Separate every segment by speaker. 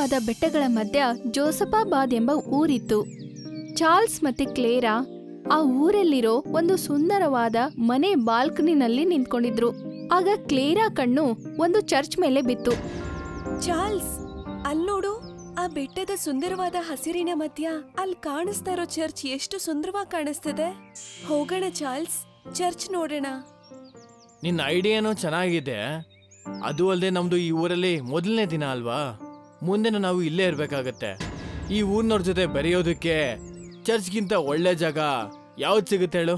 Speaker 1: ಸುಂದರವಾದ ಬೆಟ್ಟಗಳ ಮಧ್ಯ ಜೋಸಫಾಬಾದ್ ಎಂಬ ಊರಿತ್ತು. ಚಾರ್ಲ್ಸ್ ಮತ್ತೆ ಕ್ಲೇರಾ ಆ ಊರಲ್ಲಿರೋ ಒಂದು ಸುಂದರವಾದ ಮನೆ ಬಾಲ್ಕನಿನಲ್ಲಿ ನಿಂತ್ಕೊಂಡಿದ್ರು. ಆಗ ಕ್ಲೇರಾ ಕಣ್ಣು ಒಂದು ಚರ್ಚ್ ಮೇಲೆ ಬಿತ್ತು.
Speaker 2: ಚಾರ್ಲ್ಸ್, ಅಲ್ನೋಡು, ಆ ಬೆಟ್ಟದ ಸುಂದರವಾದ ಹಸಿರಿನ ಮಧ್ಯ ಅಲ್ಲಿ ಕಾಣಿಸ್ತಾ ಇರೋ ಚರ್ಚ್ ಎಷ್ಟು ಸುಂದರವಾಗಿ ಕಾಣಿಸ್ತಿದೆ. ಹೋಗೋಣ ಚಾರ್ಲ್ಸ್, ಚರ್ಚ್ ನೋಡೋಣ.
Speaker 3: ನಿನ್ನ ಐಡಿಯಾನೂ ಚೆನ್ನಾಗಿದೆ. ಅದು ಅಲ್ಲದೆ ನಮ್ದು ಈ ಊರಲ್ಲಿ ಮೊದಲನೇ ದಿನ ಅಲ್ವಾ, ಮುಂದೆ ನಾವು ಇಲ್ಲೇ ಇರ್ಬೇಕಾಗತ್ತೆ. ಈ ಊರ್ನವ್ರ ಜೊತೆ ಬೆರೆಯೋದಕ್ಕೆ ಚರ್ಚ್ಗಿಂತ ಒಳ್ಳೆ ಜಾಗ ಯಾವ್ದು ಸಿಗುತ್ತೆ ಹೇಳು?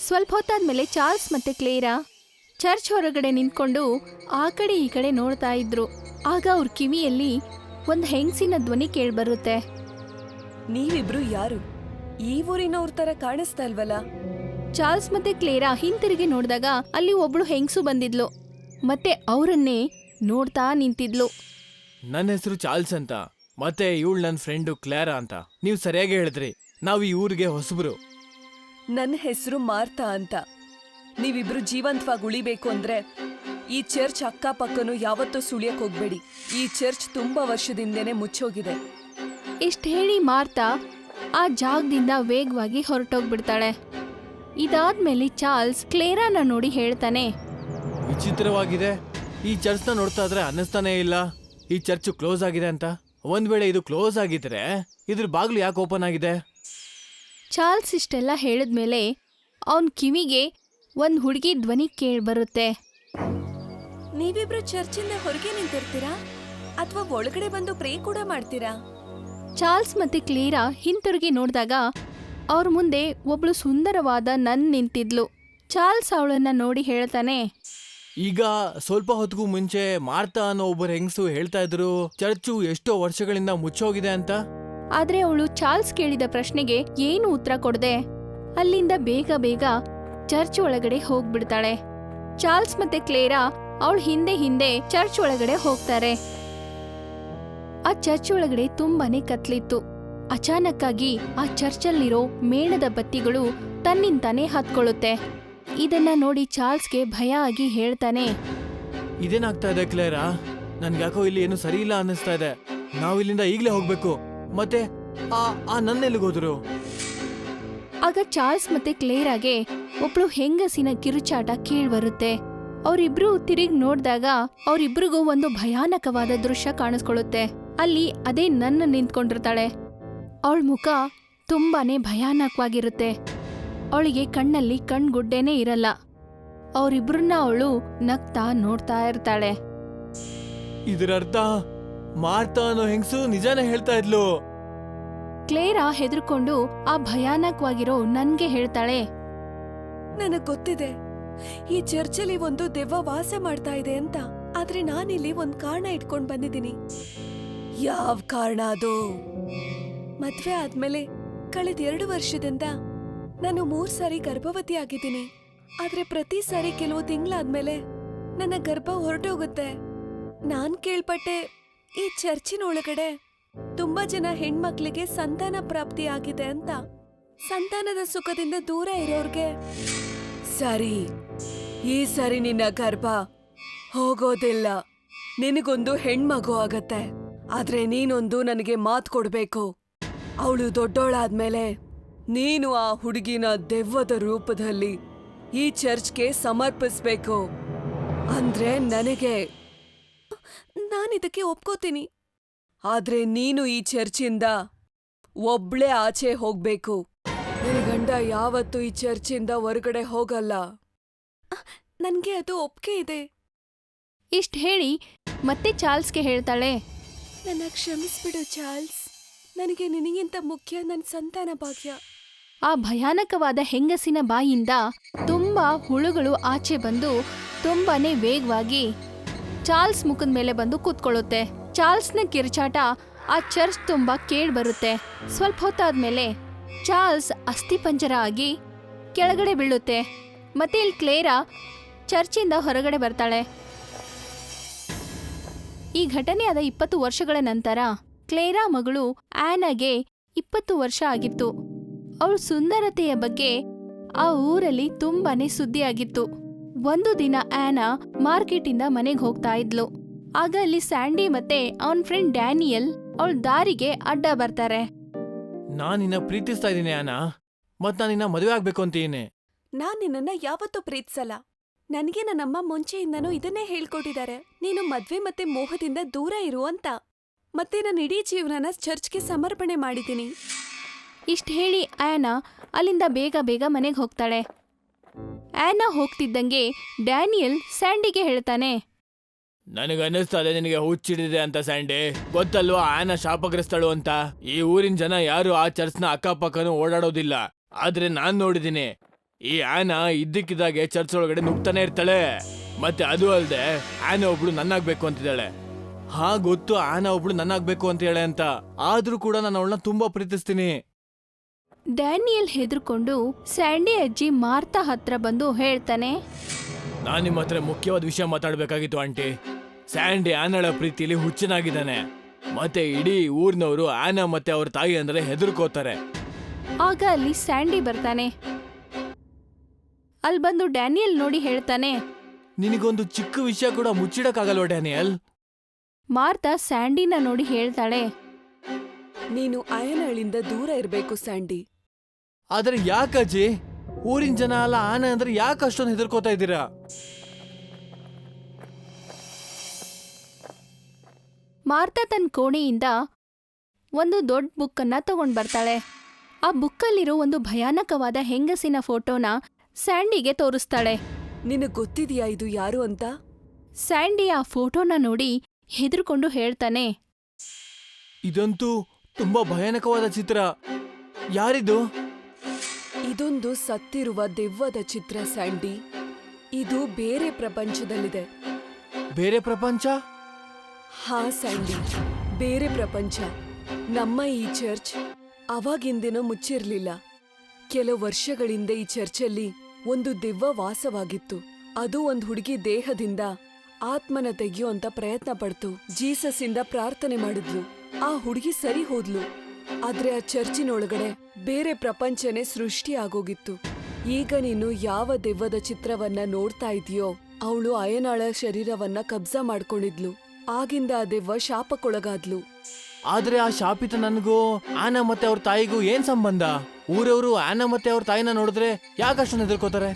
Speaker 1: ಸ್ವಲ್ಪ ಹೊತ್ತಾದ್ಮೇಲೆ ಚಾರ್ಲ್ಸ್ ಮತ್ತೆ ಕ್ಲೇರಾ ಚರ್ಚ್ ಹೊರಗಡೆ ನಿಂತ್ಕೊಂಡು ಆ ಕಡೆ ಈ ಕಡೆ ನೋಡ್ತಾ ಇದ್ರು. ಆಗ ಅವ್ರ ಕಿವಿಯಲ್ಲಿ ಒಂದು ಹೆಂಗಸಿನ ಧ್ವನಿ ಕೇಳ್ಬರುತ್ತೆ.
Speaker 2: ನೀವಿಬ್ರು ಯಾರು? ಈ ಊರಿನವ್ರ ತರ ಕಾಣಿಸ್ತಾ ಇಲ್ವಲ್ಲ?
Speaker 1: ಚಾರ್ಲ್ಸ್ ಮತ್ತೆ ಕ್ಲೇರಾ ಹಿಂತಿರುಗಿ ನೋಡಿದಾಗ ಅಲ್ಲಿ ಒಬ್ಳು ಹೆಂಗಸು ಬಂದಿದ್ಲು ಮತ್ತೆ ಅವರನ್ನೇ ನೋಡ್ತಾ ನಿಂತಿದ್ಲು.
Speaker 3: ನನ್ನ ಹೆಸರು ಚಾರ್ಲ್ಸ್ ಅಂತ, ಮತ್ತೆ ಇವಳು ನನ್ನ ಫ್ರೆಂಡು ಕ್ಲಾರಾ ಅಂತ. ನೀವು ಸರಿಯಾಗಿ ಹೇಳಿದ್ರಿ, ನಾವು ಈ ಊರಿಗೆ ಹೊಸಬ್ರು.
Speaker 2: ನನ್ನ ಹೆಸರು ಮಾರ್ತಾ ಅಂತ. ನೀವಿಬ್ರು ಜೀವಂತವಾಗಿ ಉಳಿಬೇಕು ಅಂದ್ರೆ ಈ ಚರ್ಚ್ ಅಕ್ಕಪಕ್ಕನು ಯಾವತ್ತೂ ಸುಳಿಯಕ್ ಹೋಗ್ಬೇಡಿ. ಈ ಚರ್ಚ್ ತುಂಬಾ ವರ್ಷದಿಂದನೇ ಮುಚ್ಚೋಗಿದೆ.
Speaker 1: ಇಷ್ಟ ಹೇಳಿ ಮಾರ್ತಾ ಆ ಜಾಗದಿಂದ ವೇಗವಾಗಿ ಹೊರಟೋಗ್ಬಿಡ್ತಾಳೆ. ಇದಾದ್ಮೇಲೆ ಚಾರ್ಲ್ಸ್ ಕ್ಲೇರಾನ ನೋಡಿ ಹೇಳ್ತಾನೆ,
Speaker 3: ವಿಚಿತ್ರವಾಗಿದೆ, ಈ ಚರ್ಚ್ನ ನೋಡ್ತಾ ಇದ್ರೆ ಅನ್ನಿಸ್ತಾನೇ ಇಲ್ಲ ಈ ಚರ್ಚ್ ಕ್ಲೋಸ್ ಆಗಿದೆ ಅಂತ. ಒಂದ್ ವೇಳೆ ಇದು ಕ್ಲೋಸ್ ಆಗಿದ್ರೆ ಇದ್ರ ಬಾಗ್ಲು ಯಾಕೆ ಓಪನ್ ಆಗಿದೆ?
Speaker 1: ಚಾರ್ಲ್ಸ್ ಇಷ್ಟೆಲ್ಲ ಹೇಳಿದ್ಮೇಲೆ ಅವನ್ ಕಿವಿಗೆ ಒಂದ್ ಹುಡುಗಿ ಧ್ವನಿ ಕೇಳ್ಬರುತ್ತೆ.
Speaker 2: ನೀವಿಬ್ರು ಚರ್ಚಿಂದ ಹೊರಗೆ ನಿಂತಿರ್ತೀರಾ ಅಥವಾ ಒಳಗಡೆ ಬಂದು ಪ್ರೇ ಕೂಡ ಮಾಡ್ತೀರಾ?
Speaker 1: ಚಾರ್ಲ್ಸ್ ಮತ್ತೆ ಕ್ಲೇರಾ ಹಿಂತಿರುಗಿ ನೋಡಿದಾಗ ಅವ್ರ ಮುಂದೆ ಒಬ್ಳು ಸುಂದರವಾದ ನನ್ ನಿಂತಿದ್ಲು. ಚಾರ್ಲ್ಸ್ ಅವಳನ್ನ ನೋಡಿ ಹೇಳ್ತಾನೆ,
Speaker 3: ಈಗ ಸ್ವಲ್ಪ ಹೊತ್ತಿಗೂ ಮುಂಚೆ ಮಾರ್ತಾ ಅನ್ನೋ ಒಬ್ಬರು ಹೆಂಗಸು ಹೇಳ್ತಾ ಇದ್ರು ಚರ್ಚು ಎಷ್ಟೋ ವರ್ಷಗಳಿಂದ ಮುಚ್ಚೋಗಿದೆ ಅಂತ.
Speaker 1: ಆದ್ರೆ ಅವಳು ಚಾರ್ಲ್ಸ್ ಕೇಳಿದ ಪ್ರಶ್ನೆಗೆ ಏನು ಉತ್ತರ ಕೊಡದೆ ಅಲ್ಲಿಂದ ಬೇಗ ಬೇಗ ಚರ್ಚ್ ಒಳಗಡೆ ಹೋಗ್ಬಿಡ್ತಾಳೆ. ಚಾರ್ಲ್ಸ್ ಮತ್ತೆ ಕ್ಲೇರಾ ಅವಳ ಹಿಂದೆ ಹಿಂದೆ ಚರ್ಚ್ ಒಳಗಡೆ ಹೋಗ್ತಾರೆ. ಆ ಚರ್ಚ್ ಒಳಗಡೆ ತುಂಬಾನೇ ಕತ್ಲಿತ್ತು. ಅಚಾನಕ್ಕಾಗಿ ಆ ಚರ್ಚಲ್ಲಿರೋ ಮೇಣದ ಬತ್ತಿಗಳು ತನ್ನಿಂತಾನೆ ಹತ್ಕೊಳ್ಳುತ್ತೆ. ಇದನ್ನ ನೋಡಿ ಚಾರ್ಲ್ಸ್ಗೆ ಭಯ ಆಗಿ ಹೇಳ್ತಾನೆ,
Speaker 3: ಇದೇನಾಗ್ತಾ ಇದೆ ಕ್ಲೇರಾ? ನನ್ಗ್ಯಾಕೋ ಇಲ್ಲಿ ಏನು ಸರಿ ಇಲ್ಲ ಅನ್ನಿಸ್ತಾ ಇದೆ. ನಾವು ಇಲ್ಲಿಂದ ಈಗ್ಲೇ ಹೋಗ್ಬೇಕು. ಮತ್ತೆ ಆ ನನ್ನೆಲ್ಲಿಗೋದ್ರು?
Speaker 1: ಆಗ ಚಾರ್ಲ್ಸ್ ಮತ್ತೆ ಕ್ಲೇರಾಗೆ ಒಬ್ಳು ಹೆಂಗಸಿನ ಕಿರುಚಾಟ ಕೇಳ್ಬರುತ್ತೆ. ಅವರಿಬ್ರು ತಿರುಗಿ ನೋಡ್ದಾಗ ಅವರಿಬ್ರಿಗೂ ಒಂದು ಭಯಾನಕವಾದ ದೃಶ್ಯ ಕಾಣಿಸ್ಕೊಳ್ಳುತ್ತೆ. ಅಲ್ಲಿ ಅದೇ ನನ್ನ ನಿಂತ್ಕೊಂಡಿರ್ತಾಳೆ. ಅವಳ ಮುಖ ತುಂಬಾನೇ ಭಯಾನಕವಾಗಿರುತ್ತೆ. ಅವಳಿಗೆ ಕಣ್ಣಲ್ಲಿ ಕಣ್ಗುಡ್ಡೇನೆ ಇರಲ್ಲ. ಅವರಿಬ್ರನ್ನ ಅವಳು ನಗ್ತಾ ನೋಡ್ತಾ ಇರ್ತಾಳೆ.
Speaker 3: ಇದರರ್ಥ ಮಾರ್ತಾ ಅನ್ನೋ ಹೆಂಗಸು ನಿಜಾನೇ ಹೇಳ್ತಾ ಇದ್ಲು.
Speaker 1: ಕ್ಲೇರಾ ಹೆದರ್ಕೊಂಡು ಆ ಭಯಾನಕವಾಗಿರೋ ನನ್ಗೆ ಹೇಳ್ತಾಳೆ,
Speaker 2: ನನಗ್ ಗೊತ್ತಿದೆ ಈ ಚರ್ಚಲ್ಲಿ ಒಂದು ದೆವ್ವ ವಾಸ ಮಾಡ್ತಾ ಇದೆ ಅಂತ. ಆದ್ರೆ ನಾನಿಲ್ಲಿ ಒಂದ್ ಕಾರಣ ಇಟ್ಕೊಂಡ್ ಬಂದಿದ್ದೀನಿ. ಯಾವ ಕಾರಣ ಅದು? ಮದ್ವೆ ಆದ್ಮೇಲೆ ಕಳೆದ 2 ವರ್ಷದಿಂದ ನಾನು 3 ಸಾರಿ ಗರ್ಭವತಿ ಆಗಿದ್ದೀನಿ. ಆದ್ರೆ ಪ್ರತಿ ಸಾರಿ ಕೆಲವು ತಿಂಗಳಾದ್ಮೇಲೆ ನನ್ನ ಗರ್ಭ ಹೊರಟೋಗುತ್ತೆ. ನಾನ್ ಕೇಳ್ಪಟ್ಟೆ ಈ ಚರ್ಚಿನ ಒಳಗಡೆ ತುಂಬಾ ಜನ ಹೆಣ್ಮಕ್ಳಿಗೆ ಸಂತಾನ ಪ್ರಾಪ್ತಿ ಆಗಿದೆ ಅಂತ. ಸಂತಾನದ ಸುಖದಿಂದ ದೂರ ಇರೋರ್ಗೆ. ಸರಿ, ಈ ಸರಿ ನಿನ್ನ ಗರ್ಭ ಹೋಗೋದಿಲ್ಲ. ನಿನಗೊಂದು ಹೆಣ್ಮಗು ಆಗತ್ತೆ. ಆದ್ರೆ ನೀನೊಂದು ನನಗೆ ಮಾತು ಕೊಡ್ಬೇಕು. ಅವಳು ದೊಡ್ಡೋಳಾದ್ಮೇಲೆ ನೀನು ಆ ಹುಡುಗಿನ ದೆವ್ವದ ರೂಪದಲ್ಲಿ ಈ ಚರ್ಚ್ಗೆ ಸಮರ್ಪಿಸ್ಬೇಕು. ಅಂದ್ರೆ ನನಗೆ ನಾನಿದಕ್ಕೆ ಒಪ್ಕೋತೀನಿ. ಆದ್ರೆ ನೀನು ಈ ಚರ್ಚಿಂದ ಒಬ್ಳೇ ಆಚೆ ಹೋಗ್ಬೇಕು. ನಿನ್ ಗಂಡ ಯಾವತ್ತೂ ಈ ಚರ್ಚಿಂದ ಹೊರಗಡೆ ಹೋಗಲ್ಲ. ನನ್ಗೆ ಅದು ಒಪ್ಕೆ ಇದೆ.
Speaker 1: ಇಷ್ಟ ಹೇಳಿ ಮತ್ತೆ ಚಾರ್ಲ್ಸ್ಗೆ ಹೇಳ್ತಾಳೆ,
Speaker 2: ನನ್ನ ಕ್ಷಮಿಸ್ಬಿಡು ಚಾರ್ಲ್ಸ್. ನನಗೆ ನಿನಗಿಂತ ಮುಖ್ಯ ನನ್ನ ಸಂತಾನ ಭಾಗ್ಯ.
Speaker 1: ಆ ಭಯಾನಕವಾದ ಹೆಂಗಸಿನ ಬಾಯಿಂದ ತುಂಬಾ ಹುಳುಗಳು ಆಚೆ ಬಂದು ತುಂಬಾನೇ ವೇಗವಾಗಿ ಚಾರ್ಲ್ಸ್ ಮುಖದ ಮೇಲೆ ಬಂದು ಕೂತ್ಕೊಳ್ಳುತ್ತೆ. ಚಾರ್ಲ್ಸ್ನ ಕಿರುಚಾಟ ಆ ಚರ್ಚ್ ತುಂಬಾ ಕೇಳ್ಬರುತ್ತೆ. ಸ್ವಲ್ಪ ಹೊತ್ತಾದ್ಮೇಲೆ ಚಾರ್ಲ್ಸ್ ಅಸ್ಥಿಪಂಜರ ಆಗಿ ಕೆಳಗಡೆ ಬೀಳುತ್ತೆ. ಮತ್ತೆ ಇಲ್ಲಿ ಕ್ಲೇರಾ ಚರ್ಚಿಂದ ಹೊರಗಡೆ ಬರ್ತಾಳೆ. ಈ ಘಟನೆಯಾದ 20 ವರ್ಷಗಳ ನಂತರ ಕ್ಲೇರಾ ಮಗಳು ಆನಾಗೆ 20 ವರ್ಷ ಆಗಿತ್ತು. ಅವಳ ಸುಂದರತೆಯ ಬಗ್ಗೆ ಆ ಊರಲ್ಲಿ ತುಂಬಾನೇ ಸುದ್ದಿಯಾಗಿತ್ತು. ಒಂದು ದಿನ ಆನಾ ಮಾರ್ಕೆಟಿಂದ ಮನೆಗೆ ಹೋಗ್ತಾ ಇದ್ಲು. ಆಗ ಅಲ್ಲಿ ಸ್ಯಾಂಡಿ ಮತ್ತೆ ಅವನ್ ಫ್ರೆಂಡ್ ಡ್ಯಾನಿಯಲ್ ಅವಳ ದಾರಿಗೆ ಅಡ್ಡ ಬರ್ತಾರೆ.
Speaker 3: ನಾನ್ ನಿನ್ನ ಪ್ರೀತಿಸ್ತಾ ಇದ್ದೀನಿ ಆನಾ, ಮತ್ ನಾನು ನಿನ್ನ ಮದುವೆ ಆಗ್ಬೇಕು ಅಂತೀನಿ.
Speaker 2: ನಾನ್ ನಿನ್ನನ್ನ ಯಾವತ್ತೂ ಪ್ರೀತಿಸಲ್ಲ. ನನ್ಗೆ ನನ್ನಮ್ಮ ಮುಂಚೆಯಿಂದನೂ ಇದನ್ನೇ ಹೇಳ್ಕೊಟ್ಟಿದ್ದಾರೆ, ನೀನು ಮದ್ವೆ ಮತ್ತೆ ಮೋಹದಿಂದ ದೂರ ಇರು ಅಂತ. ಮತ್ತೆ ನನ್ನ ಇಡೀ ಜೀವನನ ಚರ್ಚ್ಗೆ ಸಮರ್ಪಣೆ ಮಾಡಿದ್ದೀನಿ.
Speaker 1: ಇಷ್ಟ ಹೇಳಿ ಆನಾ ಅಲ್ಲಿಂದ ಬೇಗ ಬೇಗ ಮನೆಗೆ ಹೋಗ್ತಾಳೆ. ಆನಾ ಹೋಗ್ತಿದ್ದಂಗೆ ಡ್ಯಾನಿಯಲ್ ಸ್ಯಾಂಡಿಗೆ ಹೇಳ್ತಾನೆ,
Speaker 3: ನನಗನ್ನಿಸ್ತಾ ಇದೆ ನಿನಗೆ ಹುಚ್ಚಿಡಿದೆ ಅಂತ ಸ್ಯಾಂಡಿ. ಗೊತ್ತಲ್ವಾ ಆನಾ ಶಾಪಗ್ರಸ್ತಳು ಅಂತ. ಈ ಊರಿನ ಜನ ಯಾರು ಆ ಚರ್ಚ್ನ ಅಕ್ಕಪಕ್ಕನೂ ಓಡಾಡೋದಿಲ್ಲ. ಆದ್ರೆ ನಾನ್ ನೋಡಿದೀನಿ, ಈ ಆನಾ ಇದ್ದಕ್ಕಿದ್ದಾಗೆ ಚರ್ಚ್ ಒಳಗಡೆ ನುಗ್ತಾನೆ ಇರ್ತಾಳೆ. ಮತ್ತೆ ಅದು ಅಲ್ದೆ ಆನಾ ಒಬ್ಳು ನನ್ನಾಗ್ಬೇಕು ಅಂತಿದ್ದಾಳೆ. ಹಾ ಗೊತ್ತು, ಆನಾ ಒಬ್ಳು ನನ್ನಾಗ್ಬೇಕು ಅಂತ ಹೇಳೆ ಅಂತ. ಆದ್ರೂ ಕೂಡ ನಾನು ಅವಳನ್ನ ತುಂಬಾ ಪ್ರೀತಿಸ್ತೀನಿ.
Speaker 1: ಡ್ಯಾನಿಯಲ್ ಹೆದರ್ಕೊಂಡು ಸ್ಯಾಂಡಿ ಅಜ್ಜಿ ಮಾರ್ತಾ ಹತ್ರ ಬಂದು ಹೇಳ್ತಾನೆ,
Speaker 3: ನಾನ್ ನಿಮ್ಮ ಹತ್ರ ಮುಖ್ಯವಾದ ವಿಷಯ ಮಾತಾಡ್ಬೇಕಾಗಿತ್ತು ಆಂಟಿ. ಸ್ಯಾಂಡಿ ಆನಾಳ ಪ್ರೀತಿಲಿ ಹುಚ್ಚನಾಗಿದ್ದಾನೆ. ಮತ್ತೆ ಇಡೀ ಊರ್ನವರು ಆನಾ ಮತ್ತೆ ಅವ್ರ ತಾಯಿ ಅಂದ್ರೆ ಹೆದರ್ಕೋತಾರೆ.
Speaker 1: ಆಗ ಅಲ್ಲಿ ಸ್ಯಾಂಡಿ ಬರ್ತಾನೆ. ಅಲ್ಲಿ ಬಂದು ಡ್ಯಾನಿಯಲ್ ನೋಡಿ ಹೇಳ್ತಾನೆ,
Speaker 3: ನಿನಗೊಂದು ಚಿಕ್ಕ ವಿಷಯ ಕೂಡ ಮುಚ್ಚಿಡಕ್ಕಾಗಲ್ವ ಡ್ಯಾನಿಯಲ್?
Speaker 1: ಮಾರ್ತಾ ಸ್ಯಾಂಡಿನ ನೋಡಿ ಹೇಳ್ತಾಳೆ,
Speaker 2: ನೀನು ಆಯನಳಿಂದ ದೂರ ಇರ್ಬೇಕು ಸ್ಯಾಂಡಿ.
Speaker 3: ಆದ್ರೆ ಯಾಕಜ್ಜಿ? ಊರಿನ ಜನ ಅಲ್ಲ ಆನೆ ಅಂದ್ರೆ ಯಾಕೆ ಅಷ್ಟೊಂದು ಹೆದರ್ಕೋತಾ ಇದ್ದೀರಾ?
Speaker 1: ಮಾರ್ತಾ ತನ್ನ ಕೋಣೆಯಿಂದ ಒಂದು ದೊಡ್ಡ ಬುಕ್ಕನ್ನ ತಗೊಂಡ್ ಬರ್ತಾಳೆ. ಆ ಬುಕ್ಕಲ್ಲಿರೋ ಒಂದು ಭಯಾನಕವಾದ ಹೆಂಗಸಿನ ಫೋಟೋನ ಸ್ಯಾಂಡಿಗೆ ತೋರಿಸ್ತಾಳೆ.
Speaker 2: ನಿನಗ್ ಗೊತ್ತಿದ್ಯಾ ಇದು ಯಾರು ಅಂತ?
Speaker 1: ಸ್ಯಾಂಡಿ ಆ ಫೋಟೋನ ನೋಡಿ ಹೆದರ್ಕೊಂಡು ಹೇಳ್ತಾನೆ,
Speaker 3: ಇದಂತೂ ತುಂಬಾ ಭಯಾನಕವಾದ ಚಿತ್ರ. ಯಾರಿದು?
Speaker 2: ಇದೊಂದು ಸತ್ತಿರುವ ದೆವ್ವದ ಚಿತ್ರ ಸ್ಯಾಂಡಿ. ಇದು ಬೇರೆ ಪ್ರಪಂಚದಲ್ಲಿದೆ.
Speaker 3: ಬೇರೆ ಪ್ರಪಂಚ?
Speaker 2: ಹಾ ಸ್ಯಾಂಡಿ, ಬೇರೆ ಪ್ರಪಂಚ. ನಮ್ಮ ಈ ಚರ್ಚ್ ಅವಾಗಿಂದಿನ ಮುಚ್ಚಿರ್ಲಿಲ್ಲ. ಕೆಲವು ವರ್ಷಗಳಿಂದ ಈ ಚರ್ಚಲ್ಲಿ ಒಂದು ದೆವ್ವ ವಾಸವಾಗಿತ್ತು. ಅದು ಒಂದು ಹುಡುಗಿ ದೇಹದಿಂದ ಆತ್ಮನ ತೆಗೆಯುವಂತ ಪ್ರಯತ್ನ ಪಡ್ತು. ಜೀಸಸ್ ಇಂದ ಪ್ರಾರ್ಥನೆ ಮಾಡಿದ್ಲು. ಆ ಹುಡುಗಿ ಸರಿ ಹೋದ್ಲು. ಆದ್ರೆ ಆ ಚರ್ಚಿನೊಳಗಡೆ ಬೇರೆ ಪ್ರಪಂಚನೇ ಸೃಷ್ಟಿ ಆಗೋಗಿತ್ತು. ಈಗ ನೀನು ಯಾವ ದೆವ್ವದ ಚಿತ್ರವನ್ನ ನೋಡ್ತಾ ಇದೀಯೋ ಅವಳು ಅಯನಾಳ ಶರೀರವನ್ನ ಕಬ್ಜಾ ಮಾಡ್ಕೊಂಡಿದ್ಲು. ಆಗಿಂದ ಆ ದೆವ್ವ ಶಾಪಕ್ಕೊಳಗಾದ್ಲು.
Speaker 3: ಆದ್ರೆ ಆ ಶಾಪಿತ ನನಗೂ ಆನಾ ಮತ್ತೆ ಅವ್ರ ತಾಯಿಗೂ ಏನ್ ಸಂಬಂಧ? ಊರವರು ಆನಾ ಮತ್ತೆ ಅವ್ರ ತಾಯಿನ ನೋಡಿದ್ರೆ ಯಾಕಷ್ಟೊಂದು ಹೆದರ್ಕೋತಾರೆ?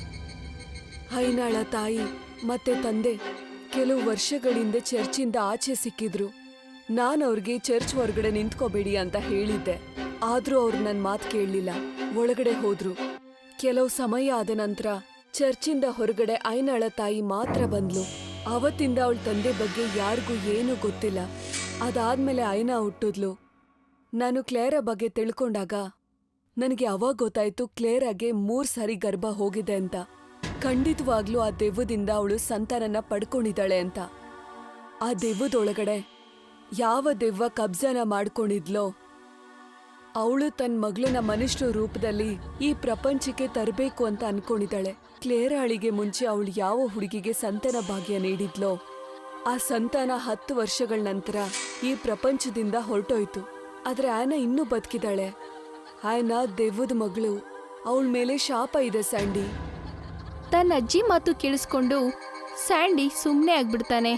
Speaker 2: ಅಯ್ಯನಾಳ ತಾಯಿ ಮತ್ತೆ ತಂದೆ ಕೆಲವು ವರ್ಷಗಳಿಂದ ಚರ್ಚಿಂದ ಆಚೆ ಸಿಕ್ಕಿದ್ರು. ನಾನ್ ಅವ್ರಿಗೆ ಚರ್ಚ್ ಹೊರಗಡೆ ನಿಂತ್ಕೋಬೇಡಿ ಅಂತ ಹೇಳಿದ್ದೆ. ಆದ್ರೂ ಅವ್ರು ನನ್ ಮಾತ್ ಕೇಳಲಿಲ್ಲ, ಒಳಗಡೆ ಹೋದ್ರು. ಕೆಲವು ಸಮಯ ಆದ ನಂತರ ಚರ್ಚಿಂದ ಹೊರಗಡೆ ಅಯ್ಯನಾಳ ತಾಯಿ ಮಾತ್ರ ಬಂದ್ಲು. ಅವತ್ತಿಂದ ಅವಳ ತಂದೆ ಬಗ್ಗೆ ಯಾರಿಗೂ ಏನೂ ಗೊತ್ತಿಲ್ಲ. ಅದಾದ್ಮೇಲೆ ಅಯ್ಯನ ಹುಟ್ಟಿದ್ಲು. ನಾನು ಕ್ಲೇರಾ ಬಗ್ಗೆ ತಿಳ್ಕೊಂಡಾಗ ನನಗೆ ಅವಾಗ ಗೊತ್ತಾಯ್ತು ಕ್ಲೇರಾಗೆ 3 ಸಾರಿ ಗರ್ಭ ಹೋಗಿದೆ ಅಂತ. ಖಂಡಿತವಾಗ್ಲೂ ಆ ದೆವ್ವದಿಂದ ಅವಳು ಸಂತಾನನ ಪಡ್ಕೊಂಡಿದ್ದಾಳೆ ಅಂತ. ಆ ದೆವ್ವದೊಳಗಡೆ ಯಾವ ದೆವ್ವ ಕಬ್ಜಾನ ಮಾಡ್ಕೊಂಡಿದ್ಲೋ ಅವಳು ತನ್ನ ಮಗಳನ್ನ ಮನುಷ್ಯ ರೂಪದಲ್ಲಿ ಈ ಪ್ರಪಂಚಕ್ಕೆ ತರಬೇಕು ಅಂತ ಅನ್ಕೊಂಡಿದ್ದಾಳೆ. ಕ್ಲೇರಾಳಿಗೆ ಮುಂಚೆ ಅವಳು ಯಾವ ಹುಡುಗಿಗೆ ಸಂತಾನ ಭಾಗ್ಯ ನೀಡಿದ್ಲೋ ಆ ಸಂತಾನ 10 ವರ್ಷಗಳ ನಂತರ ಈ ಪ್ರಪಂಚದಿಂದ ಹೊರಟೋಯ್ತು. ಆದ್ರೆ ಆನಾ ಇನ್ನೂ ಬದುಕಿದಾಳೆ. ಆನಾ ದೆವ್ವದ ಮಗಳು. ಅವಳ ಮೇಲೆ ಶಾಪ ಇದೆ ಸ್ಯಾಂಡಿ.
Speaker 1: ತನ್ನ ಅಜ್ಜಿ ಮಾತು ಕೇಳಿಸ್ಕೊಂಡು ಸ್ಯಾಂಡಿ ಸುಮ್ಮನೆ ಆಗ್ಬಿಡ್ತಾನೆ.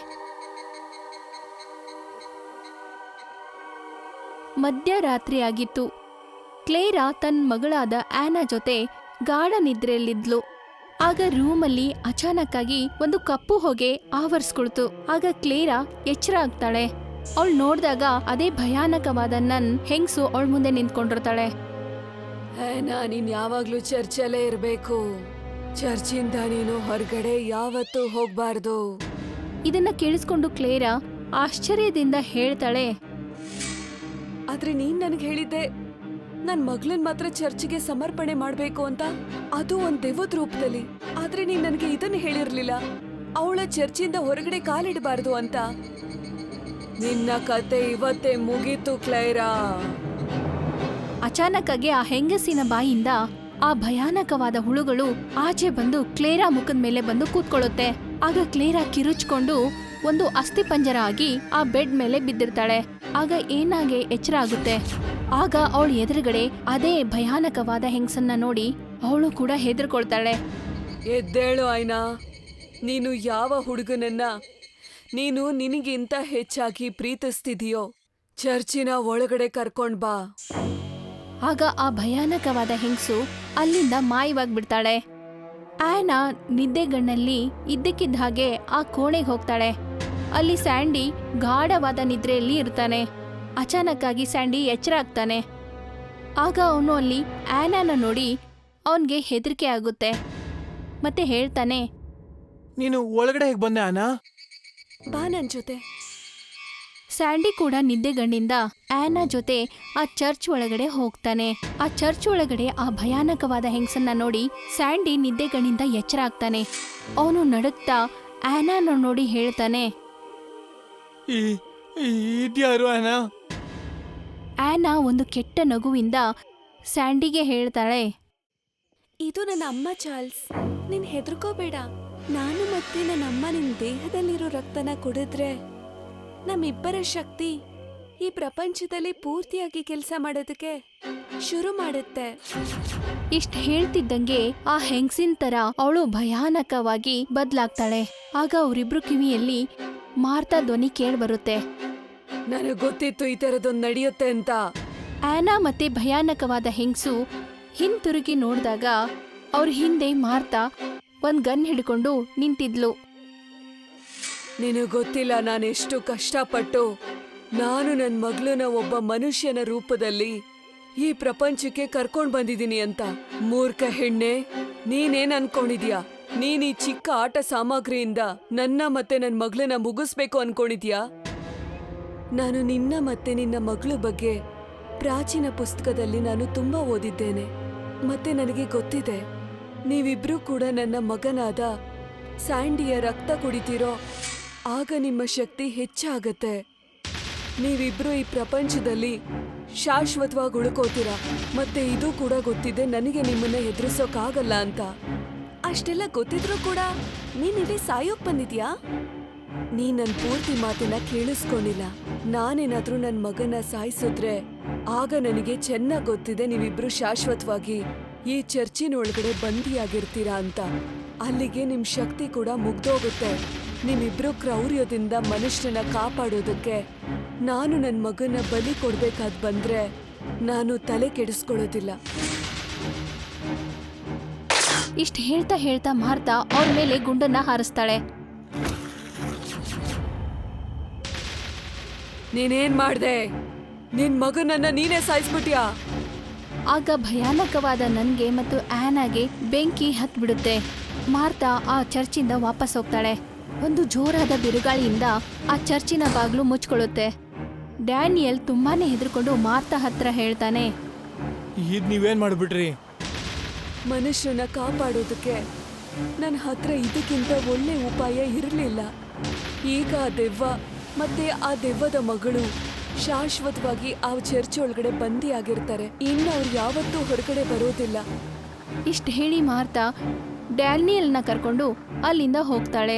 Speaker 1: ಮಧ್ಯರಾತ್ರಿ ಆಗಿತ್ತು. ಕ್ಲೇರಾ ತನ್ನ ಮಗಳಾದ ಆನಾ ಜೊತೆ ಗಾಢ ನಿದ್ರೆಯಲ್ಲಿದ್ಲು. ಆಗ ರೂಮಲ್ಲಿ ಅಚಾನಕ್ಕಾಗಿ ಒಂದು ಕಪ್ಪು ಹೊಗೆ ಆವರಿಸ್ಕೊಳ್ತು. ಆಗ ಕ್ಲೇರಾ ಎಚ್ಚರ ಆಗ್ತಾಳೆ. ಅವಳು ನೋಡ್ದಾಗ ಅದೇ ಭಯಾನಕವಾದ ನನ್ ಹೆಂಗ್ಸು ಅವಳ ಮುಂದೆ ನಿಂತ್ಕೊಂಡಿರ್ತಾಳೆ.
Speaker 2: ನೀನ್ ಯಾವಾಗ್ಲೂ ಚರ್ಚಲ್ಲೇ ಇರ್ಬೇಕು. ಚರ್ಚಿಂದ ನೀನು ಹೊರಗಡೆ ಯಾವತ್ತೂ ಹೋಗ್ಬಾರ್ದು.
Speaker 1: ಇದನ್ನ ಕೇಳಿಸ್ಕೊಂಡು ಕ್ಲೇರಾ ಆಶ್ಚರ್ಯದಿಂದ ಹೇಳ್ತಾಳೆ,
Speaker 2: ಆದ್ರೆ ನೀನ್ ನನಗೆ ಹೇಳಿದ್ದೆ ನನ್ ಮಗಳನ್ ಮಾತ್ರ ಚರ್ಚ್ಗೆ ಸಮರ್ಪಣೆ ಮಾಡ್ಬೇಕು ಅಂತ, ಅದು ಒಂದ್ ದೆವ್ವದ ರೂಪದಲ್ಲಿ. ಆದ್ರೆ ನೀನ್ ನನಗೆ ಇದನ್ನ ಹೇಳಿರ್ಲಿಲ್ಲ, ಅವಳ ಚರ್ಚಿಂದ ಹೊರಗಡೆ ಕಾಲಿಡಬಾರ್ದು ಅಂತ. ನಿನ್ನ ಕತೆ ಇವತ್ತೇ ಮುಗೀತು ಕ್ಲೇರಾ.
Speaker 1: ಅಚಾನಕ್ಕಾಗಿ ಆ ಹೆಂಗಸಿನ ಬಾಯಿಂದ ಆ ಭಯಾನಕವಾದ ಹುಳುಗಳು ಆಚೆ ಬಂದು ಕ್ಲೇರಾ ಮುಖದ ಮೇಲೆ ಬಂದು ಕೂತ್ಕೊಳ್ಳುತ್ತೆ. ಆಗ ಕ್ಲೇರಾ ಕಿರುಚ್ಕೊಂಡು ಒಂದು ಅಸ್ಥಿಪಂಜರ ಆಗಿ ಆ ಬೆಡ್ ಮೇಲೆ ಬಿದ್ದಿರ್ತಾಳೆ. ಆಗ ಏನಾಗೆ ಎಚ್ಚರ ಆಗುತ್ತೆ. ಆಗ ಅವಳ ಎದುರುಗಡೆ ಅದೇ ಭಯಾನಕವಾದ ಹೆಂಗಸನ್ನ ನೋಡಿ ಅವಳು ಕೂಡ ಹೆದರ್ಕೊಳ್ತಾಳೆ.
Speaker 2: ಎದ್ದೇಳು ಆಯ್ನಾ, ನೀನು ಯಾವ ಹುಡುಗನನ್ನ ನೀನು ನಿನಗಿಂತ ಹೆಚ್ಚಾಗಿ ಪ್ರೀತಿಸ್ತಿದೀಯೋ ಚರ್ಚಿನ ಒಳಗಡೆ ಕರ್ಕೊಂಡ್ ಬಾ.
Speaker 1: ಆಗ ಆ ಭಯಾನಕವಾದ ಹೆಂಗಸು ಅಲ್ಲಿಂದ ಮಾಯವಾಗ್ಬಿಡ್ತಾಳೆ. ಆನಾ ನಿದ್ದೆಗಣ್ಣಲ್ಲಿ ಇದ್ದಕ್ಕಿದ್ದ ಹಾಗೆ ಆ ಕೋಣೆಗೆ ಹೋಗ್ತಾಳೆ. ಅಲ್ಲಿ ಸ್ಯಾಂಡಿ ಗಾಢವಾದ ನಿದ್ರೆಯಲ್ಲಿ ಇರ್ತಾನೆ. ಅಚಾನಕ್ಕಾಗಿ ಸ್ಯಾಂಡಿ ಎಚ್ಚರ ಆಗ್ತಾನೆ. ಆಗ ಅವನು ಅಲ್ಲಿ ಆನಾನ ನೋಡಿ ಅವನ್ಗೆ ಹೆದರಿಕೆ ಆಗುತ್ತೆ. ಮತ್ತೆ ಹೇಳ್ತಾನೆ,
Speaker 3: ನೀನು ಒಳಗಡೆ ಹೇಗೆ ಬಂದೆ ಆನಾ?
Speaker 2: ಬಾ ನನ್ ಜೊತೆ.
Speaker 1: ಸ್ಯಾಂಡಿ ಕೂಡ ನಿದ್ದೆಗಣ್ಣಿಂದ ಆನಾ ಜೊತೆ ಆ ಚರ್ಚ್ ಒಳಗಡೆ ಹೋಗ್ತಾನೆ. ಆ ಚರ್ಚ್ ಒಳಗಡೆ ಆ ಭಯಾನಕವಾದ ಹೆಂಗಸನ್ನ ನೋಡಿ ಸ್ಯಾಂಡಿ ನಿದ್ದೆಗಣ್ಣಿಂದ ಎಚ್ಚರ ಆಗ್ತಾನೆ. ಅವನು ನಡುಕ್ತಾ ಆನಾನ ನೋಡಿ ಹೇಳ್ತಾನೆ,
Speaker 3: ಇದ್ಯಾರು ಆನಾ?
Speaker 1: ಆನಾ ಒಂದು ಕೆಟ್ಟ ನಗುವಿಂದ ಸ್ಯಾಂಡಿಗೆ ಹೇಳ್ತಾಳೆ,
Speaker 2: ಇದು ನನ್ನ ಅಮ್ಮ ಚಾರ್ಲ್ಸ್. ನೀನ್ ಹೆದರ್ಕೋಬೇಡ. ನಾನು ಮತ್ತೆ ನನ್ನ ಅಮ್ಮ ನಿನ್ ದೇಹದಲ್ಲಿರೋ ರಕ್ತನ ಕುಡಿದ್ರೆ ನಮ್ಮಿಬ್ಬರ ಶಕ್ತಿ ಈ ಪ್ರಪಂಚದಲ್ಲಿ ಪೂರ್ತಿಯಾಗಿ ಕೆಲಸ ಮಾಡೋದಕ್ಕೆ ಶುರು ಮಾಡುತ್ತೆ.
Speaker 1: ಇಷ್ಟ ಹೇಳ್ತಿದ್ದಂಗೆ ಆ ಹೆಂಗಸಿನ ತರ ಅವಳು ಭಯಾನಕವಾಗಿ ಬದ್ಲಾಗ್ತಾಳೆ. ಆಗ ಅವರಿಬ್ರು ಕಿವಿಯಲ್ಲಿ ಮಾರ್ತಾ ಧ್ವನಿ ಕೇಳ್ಬರುತ್ತೆ.
Speaker 2: ನನಗ್ ಗೊತ್ತಿತ್ತು ಈ ತರದೊಂದು ನಡೆಯುತ್ತೆ ಅಂತ.
Speaker 1: ಆನಾ ಮತ್ತೆ ಭಯಾನಕವಾದ ಹೆಂಗಸು ಹಿಂತಿರುಗಿ ನೋಡಿದಾಗ ಅವ್ರ ಹಿಂದೆ ಮಾರ್ತಾ ಒಂದ್ ಗನ್ ಹಿಡ್ಕೊಂಡು ನಿಂತಿದ್ಲು.
Speaker 2: ನಿನಗ್ ಗೊತ್ತಿಲ್ಲ ನಾನೆಷ್ಟು ಕಷ್ಟಪಟ್ಟು ನಾನು ನನ್ನ ಮಗಳನ್ನ ಒಬ್ಬ ಮನುಷ್ಯನ ರೂಪದಲ್ಲಿ ಈ ಪ್ರಪಂಚಕ್ಕೆ ಕರ್ಕೊಂಡ್ ಬಂದಿದ್ದೀನಿ ಅಂತ. ಮೂರ್ಖ ಹೆಣ್ಣೆ, ನೀನೇನ್ ಅನ್ಕೊಂಡಿದ್ಯಾ? ನೀನ್ ಈ ಚಿಕ್ಕ ಆಟ ಸಾಮಗ್ರಿಯಿಂದ ನನ್ನ ಮತ್ತೆ ನನ್ನ ಮಗಳನ್ನ ಮುಗಿಸ್ಬೇಕು ಅನ್ಕೊಂಡಿದ್ಯಾ? ನಾನು ನಿನ್ನ ಮತ್ತೆ ನಿನ್ನ ಮಗಳ ಬಗ್ಗೆ ಪ್ರಾಚೀನ ಪುಸ್ತಕದಲ್ಲಿ ನಾನು ತುಂಬಾ ಓದಿದ್ದೇನೆ. ಮತ್ತೆ ನನಗೆ ಗೊತ್ತಿದೆ, ನೀವಿಬ್ರೂ ಕೂಡ ನನ್ನ ಮಗನಾದ ಸ್ಯಾಂಡಿಯ ರಕ್ತ ಕುಡಿತೀರೋ ಆಗ ನಿಮ್ಮ ಶಕ್ತಿ ಹೆಚ್ಚಾಗತ್ತೆ. ನೀವಿಬ್ರು ಈ ಪ್ರಪಂಚದಲ್ಲಿ ಶಾಶ್ವತವಾಗಿ ಉಳ್ಕೋತೀರಾ. ಮತ್ತೆ ಇದು ಕೂಡ ಗೊತ್ತಿದೆ, ನನಗೆ ನಿಮ್ಮನ್ನ ಎದುರಿಸೋಕಾಗಲ್ಲ ಅಂತ. ಅಷ್ಟೆಲ್ಲ ಗೊತ್ತಿದ್ರೂ ಕೂಡ ನೀನಿಲ್ಲಿ ಸಾಯೋಕ್ ಬಂದಿದ್ಯಾ? ನೀ ನನ್ ಪೂರ್ತಿ ಮಾತನ್ನ ಕೇಳಿಸ್ಕೊಂಡಿಲ್ಲ. ನಾನೇನಾದ್ರೂ ನನ್ ಮಗನ ಸಾಯಿಸಿದ್ರೆ ಆಗ ನನಗೆ ಚೆನ್ನಾಗ್ ಗೊತ್ತಿದೆ ನೀವಿಬ್ರು ಶಾಶ್ವತವಾಗಿ ಈ ಚರ್ಚಿನ ಒಳಗಡೆ ಬಂದಿಯಾಗಿರ್ತೀರಾ ಅಂತ. ಅಲ್ಲಿಗೆ ನಿಮ್ ಶಕ್ತಿ ಕೂಡ ಮುಗ್ದೋಗುತ್ತೆ. ನಿಮ್ಮಿಬ್ರು ಕ್ರೌರ್ಯದಿಂದ ಮನುಷ್ಯನ ಕಾಪಾಡೋದಕ್ಕೆ ನಾನು ನನ್ ಮಗನ ಬಲಿ ಕೊಡ್ಬೇಕಾದ್ ಬಂದ್ರೆ ನಾನು ತಲೆ ಕೆಡಿಸ್ಕೊಳ್ಳೋದಿಲ್ಲ.
Speaker 1: ಇಷ್ಟ ಹೇಳ್ತಾ ಹೇಳ್ತಾ ಮಾರ್ತಾ ಅವ್ರ ಮೇಲೆ ಗುಂಡನ್ನ ಹಾರಿಸ್ತಾಳೆ.
Speaker 2: ನೀನೇನ್ ಮಾಡ್ದೆ? ನಿನ್ ಮಗನನ್ನ ನೀನೇ ಸಾಯಿಸ್ಬಿಟ್ಯಾ?
Speaker 1: ಆಗ ಭಯಾನಕವಾದ ನನ್ಗೆ ಮತ್ತು ಆನಾಗೆ ಬೆಂಕಿ ಹತ್ಬಿಡುತ್ತೆ. ಮಾರ್ತಾ ಆ ಚರ್ಚಿಂದ ವಾಪಸ್ ಹೋಗ್ತಾಳೆ. ಒಂದು ಜೋರಾದ ಬಿರುಗಾಳಿಯಿಂದ ಆ ಚರ್ಚಿನ ಬಾಗ್ಲು ಮುಚ್ಕೊಳ್ಳುತ್ತೆ. ಡ್ಯಾನಿಯಲ್ ತುಂಬಾನೇ ಹೆದರ್ಕೊಂಡು ಮಾರ್ತಾ ಹತ್ರ ಹೇಳ್ತಾನೆ,
Speaker 3: ಇದ್ ನೀವೇನ್ ಮಾಡ್ಬಿಟ್ರಿ?
Speaker 2: ಮನುಷ್ಯನ ಕಾಪಾಡೋದಕ್ಕೆ ನನ್ನ ಹತ್ರ ಇದಕ್ಕಿಂತ ಒಳ್ಳೆ ಉಪಾಯ ಇರಲಿಲ್ಲ. ಈಗ ಆ ದೆವ್ವ ಮತ್ತೆ ಆ ದೆವ್ವದ ಮಗಳು ಶಾಶ್ವತವಾಗಿ ಆ ಚರ್ಚ್ ಒಳಗಡೆ ಬಂದಿಯಾಗಿರ್ತಾರೆ. ಇನ್ನು ಅವ್ರು ಯಾವತ್ತೂ ಹೊರಗಡೆ ಬರೋದಿಲ್ಲ.
Speaker 1: ಇಷ್ಟ ಹೇಳಿ ಮಾರ್ತಾ ಡ್ಯಾನಿಯಲ್ನ ಕರ್ಕೊಂಡು ಅಲ್ಲಿಂದ ಹೋಗ್ತಾಳೆ.